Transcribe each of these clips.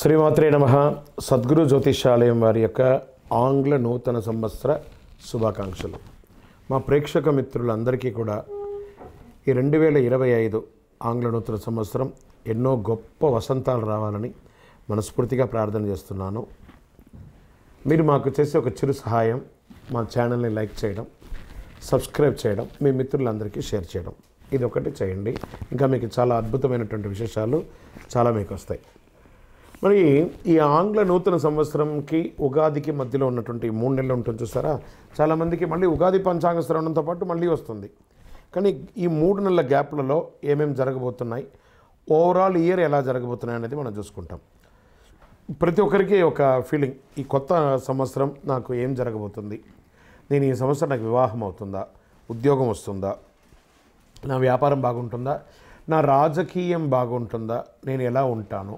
శ్రీమాత్రే నమః. సద్గురు జ్యోతిషాలయం వారి యొక్క ఆంగ్ల నూతన సంవత్సర శుభాకాంక్షలు. మా ప్రేక్షక మిత్రులందరికీ కూడా ఈ 2025 ఆంగ్ల నూతన సంవత్సరం ఎన్నో గొప్ప వసంతాలు రావాలని మనస్ఫూర్తిగా ప్రార్థన చేస్తున్నాను. మీరు మాకు చేసే ఒక చిరు సహాయం, మా ఛానల్ని లైక్ చేయడం, సబ్స్క్రైబ్ చేయడం, మీ మిత్రులందరికీ షేర్ చేయడం, ఇది ఒకటి చేయండి. ఇంకా మీకు చాలా అద్భుతమైనటువంటి విశేషాలు చాలా మీకు వస్తాయి. మరి ఈ ఆంగ్ల నూతన సంవత్సరంకి ఉగాదికి మధ్యలో ఉన్నటువంటి 3 నెలలు ఉంటుంది చూస్తారా, చాలామందికి మళ్ళీ ఉగాది పంచాంగ శ్రవణంతో పాటు మళ్ళీ వస్తుంది. కానీ ఈ 3 నెలల గ్యాప్లలో ఏమేమి జరగబోతున్నాయి, ఓవరాల్ ఇయర్ ఎలా జరగబోతున్నాయి అనేది మనం చూసుకుంటాం. ప్రతి ఒక్కరికి ఒక ఫీలింగ్, ఈ కొత్త సంవత్సరం నాకు ఏం జరగబోతుంది, నేను ఈ సంవత్సరం నాకు వివాహం అవుతుందా, ఉద్యోగం వస్తుందా, నా వ్యాపారం బాగుంటుందా, నా రాజకీయం బాగుంటుందా, నేను ఎలా ఉంటాను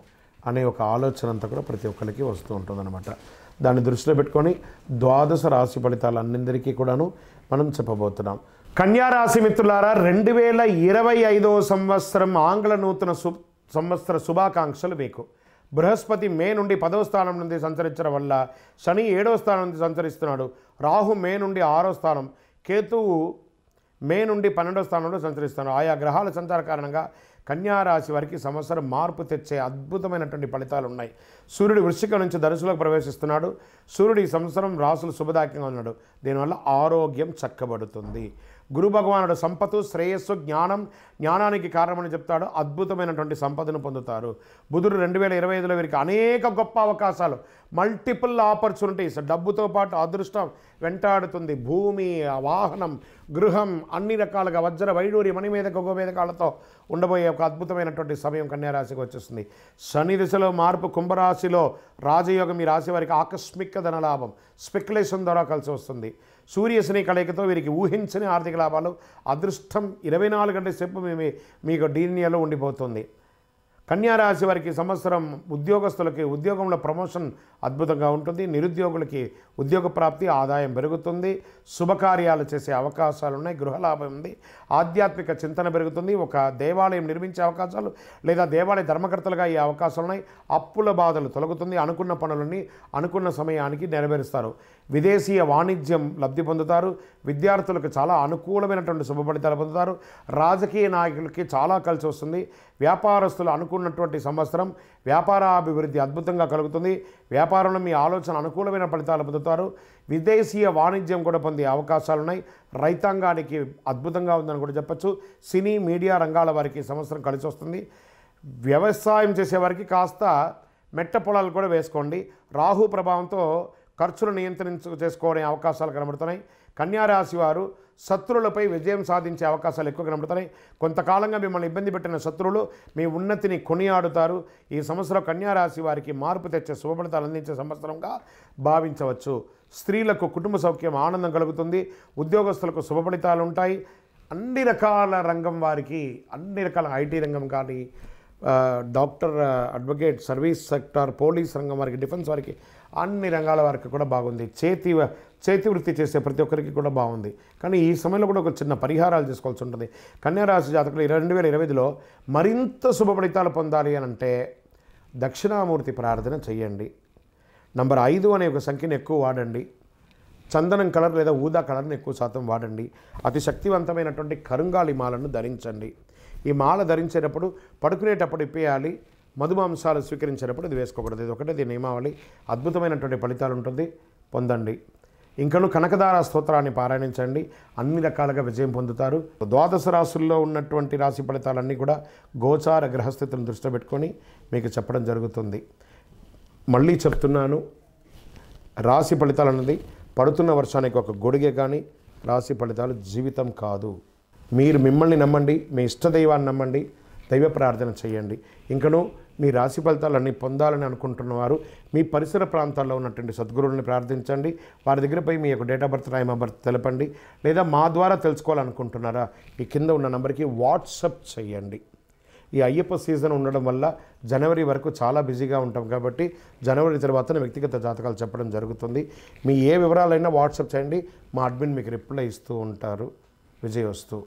అనే ఒక ఆలోచన అంతా కూడా ప్రతి ఒక్కరికి వస్తూ ఉంటుందన్నమాట. దాన్ని దృష్టిలో పెట్టుకొని ద్వాదశ రాశి ఫలితాలన్నిందరికీ కూడాను మనం చెప్పబోతున్నాం. కన్యా రాశి మిత్రులారా, 2025 సంవత్సరం ఆంగ్ల నూతన సంవత్సర శుభాకాంక్షలు మీకు. బృహస్పతి మే నుండి 10వ స్థానం నుండి సంచరించడం వల్ల శని 7వ స్థానం నుండి సంచరిస్తున్నాడు. రాహు మే నుండి 6వ స్థానం, కేతువు మే నుండి 12వ స్థానంలో సంచరిస్తున్నాడు. ఆయా గ్రహాల సంచార కారణంగా కన్యారాశి వారికి సంవత్సరం మార్పు తెచ్చే అద్భుతమైనటువంటి ఫలితాలు ఉన్నాయి. సూర్యుడు వృశ్చికం నుంచి ధనుసులోకి ప్రవేశిస్తున్నాడు. సూర్యుడు ఈ సంవత్సరం రాసులు శుభదాయకంగా ఉన్నాడు. దీనివల్ల ఆరోగ్యం చక్కబడుతుంది. గురు భగవానుడు సంపత్తు, శ్రేయస్సు, జ్ఞానానికి కారణమని చెప్తాడు. అద్భుతమైనటువంటి సంపదను పొందుతారు. బుధుడు 2025లో వీరికి అనేక గొప్ప అవకాశాలు, మల్టిపుల్ ఆపర్చునిటీస్, డబ్బుతో పాటు అదృష్టం వెంటాడుతుంది. భూమి, వాహనం, గృహం, అన్ని రకాలుగా వజ్ర వైడూరి మణిమేధ గోమేధకాలతో ఉండబోయే ఒక అద్భుతమైనటువంటి సమయం కన్యారాశికి వచ్చేస్తుంది. శని దిశలో మార్పు, కుంభరాశిలో రాజయోగం ఈ రాశి వారికి ఆకస్మిక ధనలాభం, స్పెక్యులేషన్ ద్వారా కలిసి వస్తుంది. సూర్యశని కలయికతో వీరికి ఊహించని ఆర్థిక లాభాలు, అదృష్టం 24 గంటల సేపు మీకు డీనియాలో ఉండిపోతుంది. కన్యారాశి వారికి సంవత్సరం ఉద్యోగస్తులకి ఉద్యోగంలో ప్రమోషన్ అద్భుతంగా ఉంటుంది. నిరుద్యోగులకి ఉద్యోగ ప్రాప్తి, ఆదాయం పెరుగుతుంది. శుభకార్యాలు చేసే అవకాశాలు ఉన్నాయి. గృహలాభం ఉంది. ఆధ్యాత్మిక చింతన పెరుగుతుంది. ఒక దేవాలయం నిర్మించే అవకాశాలు లేదా దేవాలయ ధర్మకర్తలుగా ఈ అవకాశాలు ఉన్నాయి. అప్పుల బాధలు తొలగుతుంది. అనుకున్న పనులన్నీ అనుకున్న సమయానికి నెరవేరుస్తారు. విదేశీయ వాణిజ్యం లబ్ధి పొందుతారు. విద్యార్థులకు చాలా అనుకూలమైనటువంటి శుభ ఫలితాలు పొందుతారు. రాజకీయ నాయకులకి చాలా కలిసి వస్తుంది. వ్యాపారస్తులు అనుకున్నటువంటి సంవత్సరం వ్యాపారాభివృద్ధి అద్భుతంగా కలుగుతుంది. వ్యాపారంలో మీ ఆలోచన అనుకూలమైన ఫలితాలు పొందుతారు. విదేశీయ వాణిజ్యం కూడా పొందే అవకాశాలు ఉన్నాయి. రైతాంగానికి అద్భుతంగా ఉందని కూడా చెప్పచ్చు. సినీ, మీడియా రంగాల వారికి సంవత్సరం కలిసి వస్తుంది. వ్యవసాయం చేసేవారికి కాస్త మెట్ట పొలాలు కూడా వేసుకోండి. రాహు ప్రభావంతో ఖర్చులు చేసుకోవడే అవకాశాలు కనబడుతున్నాయి. కన్యారాశి వారు శత్రువులపై విజయం సాధించే అవకాశాలు ఎక్కువ కనబడుతున్నాయి. కొంతకాలంగా మిమ్మల్ని ఇబ్బంది పెట్టిన శత్రువులు మీ ఉన్నతిని కొనియాడుతారు. ఈ సంవత్సరం కన్యారాశి వారికి మార్పు తెచ్చే శుభఫలితాలు అందించే సంవత్సరంగా భావించవచ్చు. స్త్రీలకు కుటుంబ సౌఖ్యం, ఆనందం కలుగుతుంది. ఉద్యోగస్తులకు శుభ ఫలితాలు ఉంటాయి. అన్ని రకాల రంగం వారికి, అన్ని రకాల ఐటీ రంగం కానీ, doctor, advocate, service sector, police రంగం వారికి, డిఫెన్స్ వారికి, అన్ని రంగాల వారికి కూడా బాగుంది. చేతి వృత్తి చేసే ప్రతి ఒక్కరికి కూడా బాగుంది. కానీ ఈ సమయంలో కూడా ఒక చిన్న పరిహారాలు చేసుకోవాల్సి ఉంటుంది. కన్యారాశి జాతకులు 2025లో మరింత శుభ ఫలితాలు పొందాలి అని అంటే దక్షిణామూర్తి ప్రార్థన చేయండి. నంబర్ 5 అనే ఒక సంఖ్యను ఎక్కువ వాడండి. చందనం కలర్ లేదా ఊదా కలర్ని ఎక్కువ శాతం వాడండి. అతి శక్తివంతమైనటువంటి కరుంగాలి మాలను ధరించండి. ఈ మాల ధరించేటప్పుడు పడుకునేటప్పుడు ఇప్పేయాలి. మధుమాంసాలు స్వీకరించేటప్పుడు ఇది వేసుకోకూడదు. ఇది ఒకటే దీని నియమావళి. అద్భుతమైనటువంటి ఫలితాలు ఉంటుంది, పొందండి. ఇంకను కనకదార స్తోత్రాన్ని పారాయణించండి. అన్ని రకాలుగా విజయం పొందుతారు. ద్వాదశ రాశుల్లో ఉన్నటువంటి రాశి ఫలితాలన్నీ కూడా గోచార గ్రహస్థితులను దృష్టిలో పెట్టుకొని మీకు చెప్పడం జరుగుతుంది. మళ్ళీ చెప్తున్నాను, రాశి ఫలితాలు అన్నది పడుతున్న వర్షానికి ఒక గొడుగే కానీ రాశి ఫలితాలు జీవితం కాదు. మీరు మిమ్మల్ని నమ్మండి, మీ ఇష్టదైవాన్ని నమ్మండి, దైవ ప్రార్థన చేయండి. ఇంకనూ మీ రాశి ఫలితాలన్నీ పొందాలని అనుకుంటున్నవారు మీ పరిసర ప్రాంతాల్లో ఉన్నటువంటి సద్గురువుని ప్రార్థించండి. వారి దగ్గర పోయి మీ యొక్క date of birth, time of birth తెలపండి. లేదా మా ద్వారా తెలుసుకోవాలనుకుంటున్నారా, ఈ కింద ఉన్న నెంబర్కి వాట్సప్ చేయండి. ఈ అయ్యప్ప సీజన్ ఉండడం వల్ల జనవరి వరకు చాలా బిజీగా ఉంటాం కాబట్టి జనవరి తర్వాత వ్యక్తిగత జాతకాలు చెప్పడం జరుగుతుంది. మీ ఏ వివరాలైనా వాట్సప్ చేయండి. మా అడ్మిన్ మీకు రిప్లై ఇస్తూ ఉంటారు. విజయవస్తు.